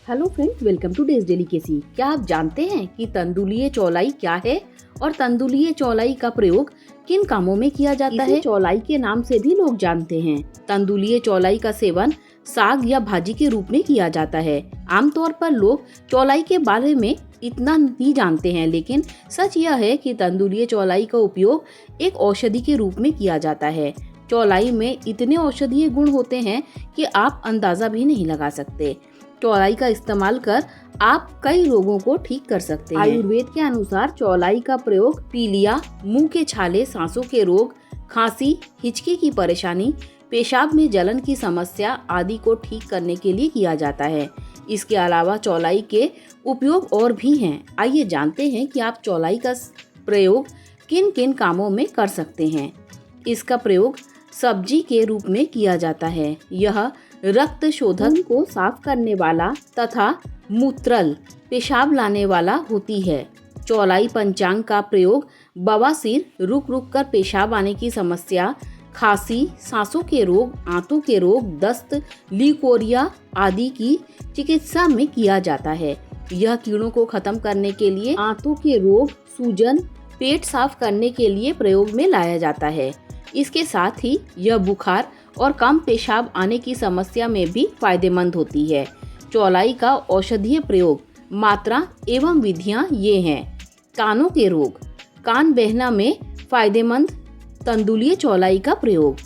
Hello friends, welcome two days delicacy. क्या आप जानते हैं कि तंदुलीय चौलाई क्या है और तंदुलीय चौलाई का प्रयोग किन कामों में किया जाता है? चौलाई के नाम से भी लोग जानते हैं। तंदुलीय चौलाई का सेवन साग या भाजी के रूप में किया जाता है। आमतौर पर लोग चौलाई के बारे में इतना नहीं जानते हैं, लेकिन सच यह है कि तंदुलीय चौलाई का उपयोग एक औषधि के रूप में किया जाता है। चौलाई में इतने औषधीय गुण होते हैं कि आप अंदाजा भी नहीं लगा सकते। चौलाई का इस्तेमाल कर आप कई रोगों को ठीक कर सकते हैं। आयुर्वेद के अनुसार चौलाई का प्रयोग पीलिया, मुंह के छाले, सांसों के रोग, खांसी, हिचकी की परेशानी, पेशाब में जलन की समस्या आदि को ठीक करने के लिए किया जाता है। इसके अलावा चौलाई के उपयोग और भी हैं। आइए जानते हैं कि आप चौलाई का प्रयोग किन किन कामों में कर सकते हैं। इसका प्रयोग सब्जी के रूप में किया जाता है। यह रक्त शोधक को साफ करने वाला तथा मूत्रल पेशाब लाने वाला होती है। चौलाई पंचांग का प्रयोग बवासीर, रुक रुक कर पेशाब आने की समस्या, खांसी, सांसों के रोग, आंतों के रोग, दस्त, लीकोरिया आदि की चिकित्सा में किया जाता है। यह कीड़ों को खत्म करने के लिए, आंतों के रोग, सूजन, पेट साफ करने के लिए प्रयोग में लाया जाता है। इसके साथ ही यह बुखार और कम पेशाब आने की समस्या में भी फायदेमंद होती है। चौलाई का औषधीय प्रयोग, मात्रा एवं विधियां ये हैं। कानों के रोग, कान बहना में फायदेमंद तंदुलीय चौलाई का प्रयोग।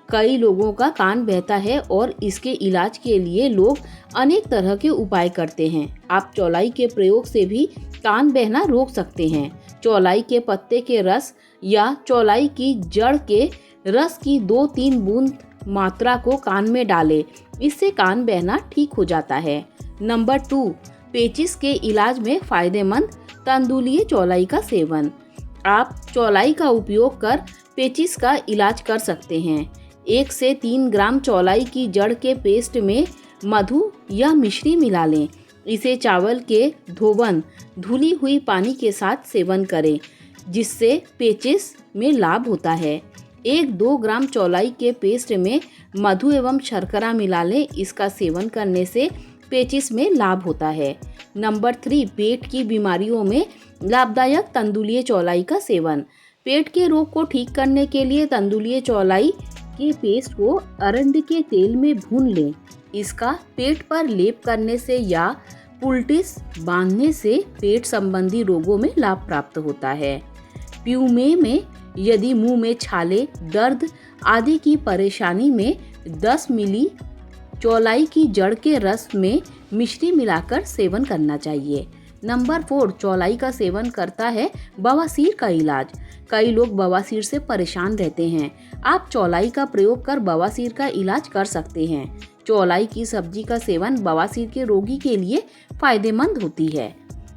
कई लोगों का कान बहता है और इसके इलाज के लिए लोग अनेक तरह के उपाय करते हैं। आप चौलाई के प्रयोग से भी कान बहना रोक सकते हैं। चौलाई के पत्ते के रस या चौलाई की जड़ के रस की 2-3 बूंद मात्रा को कान में डालें, इससे कान बहना ठीक हो जाता है। नंबर 2, पेचिस के इलाज में फायदेमंद तंदुलीय चौलाई का सेवन। आप चौलाई का उपयोग कर पेचिस का इलाज कर सकते हैं। 1 से 3 ग्राम चौलाई की जड़ के पेस्ट में मधु या मिश्री मिला लें। इसे चावल के धोवन धुली हुई पानी के साथ सेवन करें, जिससे पेचिस में लाभ होता है। 1-2 ग्राम चौलाई के पेस्ट में मधु एवं शर्करा मिला लें। इसका सेवन करने से पेचिस में लाभ होता है। नंबर 3, पेट की बीमारियों में लाभदायक तंदुलीय चौलाई का सेवन। पेट के रोग को ठीक करने के लिए तंदुलीय चौलाई के पेस्ट को अरंडी के तेल में भून लें। इसका पेट पर लेप करने से या पुलटिस बांधने से पेट संबंधी रोगों में लाभ प्राप्त होता है। प्यूमे में यदि मुंह में छाले, दर्द आदि की परेशानी में 10 मिली चौलाई की जड़ के रस में मिश्री मिलाकर सेवन करना चाहिए। नंबर 4, चौलाई का सेवन करता है बवासीर का इलाज। कई लोग बवासीर से परेशान रहते हैं। आप चौलाई का प्रयोग कर बवासीर का इलाज कर सकते हैं। चौलाई की सब्जी का सेवन बवासीर के रोगी के लिए फायदेमंद होती है।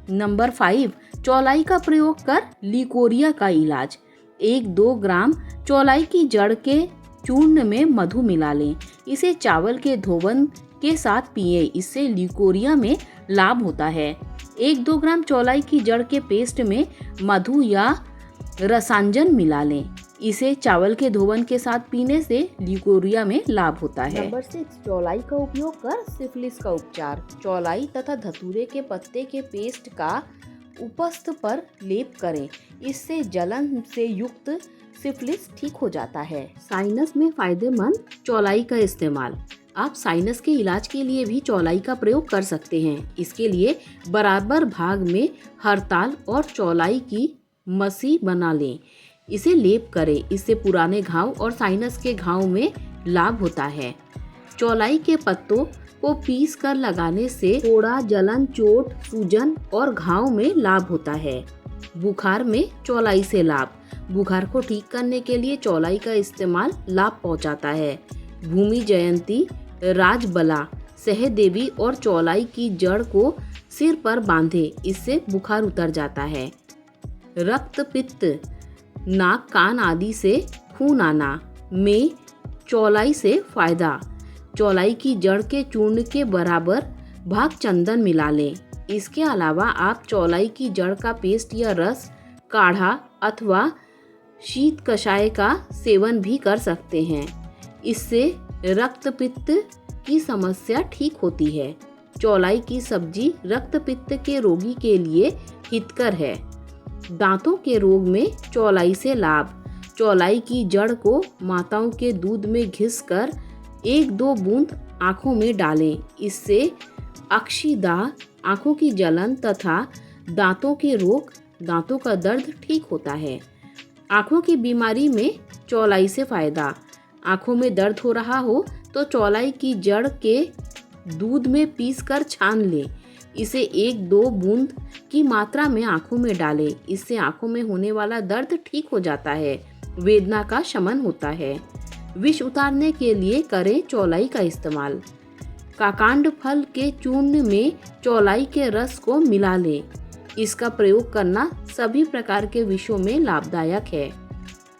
नंबर 5, चौलाई का प्रयोग कर लीकोरिया का इलाज। 1-2 ग्राम चौलाई की जड़ के चूर्ण में मधु मिला लें। इसे चावल के धोवन के साथ पिए, इससे लीकोरिया में लाभ होता है। 1-2 ग्राम चौलाई की जड़ के पेस्ट में मधु या रसांजन मिला लें। इसे चावल के धोवन के साथ पीने से लीकोरिया में लाभ होता है। नंबर 6, चौलाई का उपयोग कर सिफिलिस का उपचार। चौलाई तथा धतूरे के पत्ते के पेस्ट का उपस्थ पर लेप करें, इससे जलन से युक्त सिफिलिस ठीक हो जाता है। साइनस में फायदेमंद चौलाई का इस्तेमाल। आप साइनस के इलाज के लिए भी चौलाई का प्रयोग कर सकते हैं। इसके लिए बराबर भाग में हरताल और चौलाई की मसी बना लें। इसे लेप करें, इससे पुराने घाव और साइनस के घाव में लाभ होता है। चौलाई के पत्तों को पीस कर लगाने से फोड़ा, जलन, चोट, सूजन और घाव में लाभ होता है। बुखार में चौलाई से लाभ। बुखार को ठीक करने के लिए चौलाई का इस्तेमाल लाभ पहुंचाता है। भूमि जयंती, राजबला, सहदेवी और चौलाई की जड़ को सिर पर बांधे, इससे बुखार उतर जाता है। रक्त पित्त, नाक, कान आदि से खून आना में चौलाई से फायदा। चौलाई की जड़ के चूर्ण के बराबर भाग चंदन मिला लें। इसके अलावा आप चौलाई की जड़ का पेस्ट या रस, काढ़ा अथवा शीत कषाय का सेवन भी कर सकते हैं। इससे रक्त पित्त की समस्या ठीक होती है। चौलाई की सब्जी रक्तपित्त के रोगी के लिए हितकर है। दांतों के रोग में चौलाई से लाभ। चौलाई की जड़ को माताओं के दूध में घिसकर 1-2 बूंद आँखों में डालें। इससे अक्षिदाह, आँखों की जलन तथा दांतों के रोग, दांतों का दर्द ठीक होता है। आँखों की बीमारी में चौलाई से फायदा। आँखों में दर्द हो रहा हो तो चौलाई की जड़ के दूध में पीसकर छान लें। इसे 1-2 बूंद की मात्रा में आँखों में डालें। इससे आँखों में होने वाला दर्द ठीक हो जाता है, वेदना का शमन होता है। विष उतारने के लिए करें चौलाई का इस्तेमाल। काकांड फल के चूर्ण में चौलाई के रस को मिला लें। इसका प्रयोग करना सभी प्रकार के विषों में लाभदायक है।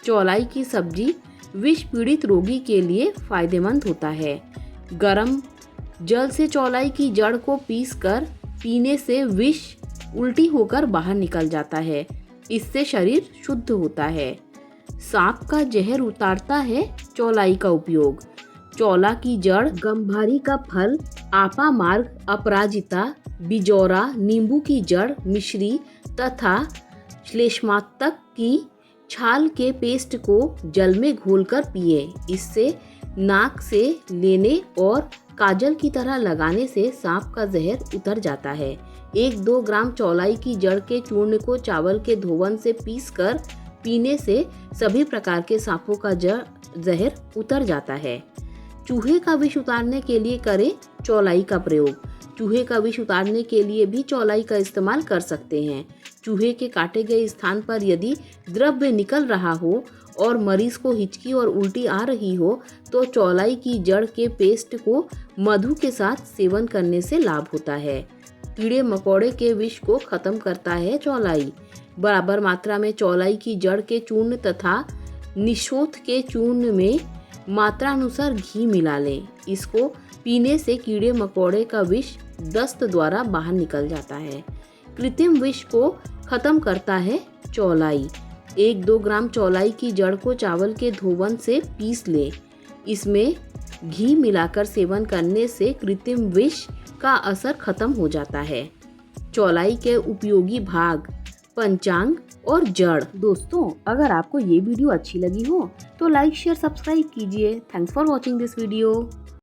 चौलाई की सब्जी विष पीड़ित रोगी के लिए फायदेमंद होता है। गर्म जल से चौलाई की जड़ को पीसकर पीने से विष उल्टी होकर बाहर निकल जाता है। इससे शरीर शुद्ध होता है। सांप का जहर उतारता है चौलाई का उपयोग। चौला की जड़, गंभारी का फल, आपा मार्ग, अपराजिता, बिजौरा, नींबू की जड़, मिश्री तथा श्लेष्मातक की छाल के पेस्ट को जल में घोलकर पिए। इससे नाक से लेने और काजल की तरह लगाने से सांप का जहर उतर जाता है। 1-2 ग्राम चौलाई की जड़ के चूर्ण को चावल के धोवन से पीसकर पीने से सभी प्रकार के सांपों का जहर उतर जाता है। चूहे का विष उतारने के लिए करें चौलाई का प्रयोग। चूहे का विष उतारने के लिए भी चौलाई का इस्तेमाल कर सकते हैं। चूहे के काटे गए स्थान पर यदि द्रव्य निकल रहा हो और मरीज को हिचकी और उल्टी आ रही हो तो चौलाई की जड़ के पेस्ट को मधु के साथ सेवन करने से लाभ होता है। कीड़े मकोड़े के विष को खत्म करता है चौलाई। बराबर मात्रा में चौलाई की जड़ के चूर्ण तथा निशोथ के चूर्ण में मात्रानुसार घी मिला लें। इसको पीने से कीड़े मकोड़े का विष दस्त द्वारा बाहर निकल जाता है। कृत्रिम विष को खत्म करता है चौलाई। 1-2 ग्राम चौलाई की जड़ को चावल के धोवन से पीस लें। इसमें घी मिलाकर सेवन करने से कृत्रिम विष का असर खत्म हो जाता है। चौलाई के उपयोगी भाग, पंचांग और जड़। दोस्तों, अगर आपको ये वीडियो अच्छी लगी हो तो लाइक, शेयर, सब्सक्राइब कीजिए। Thanks for watching this video.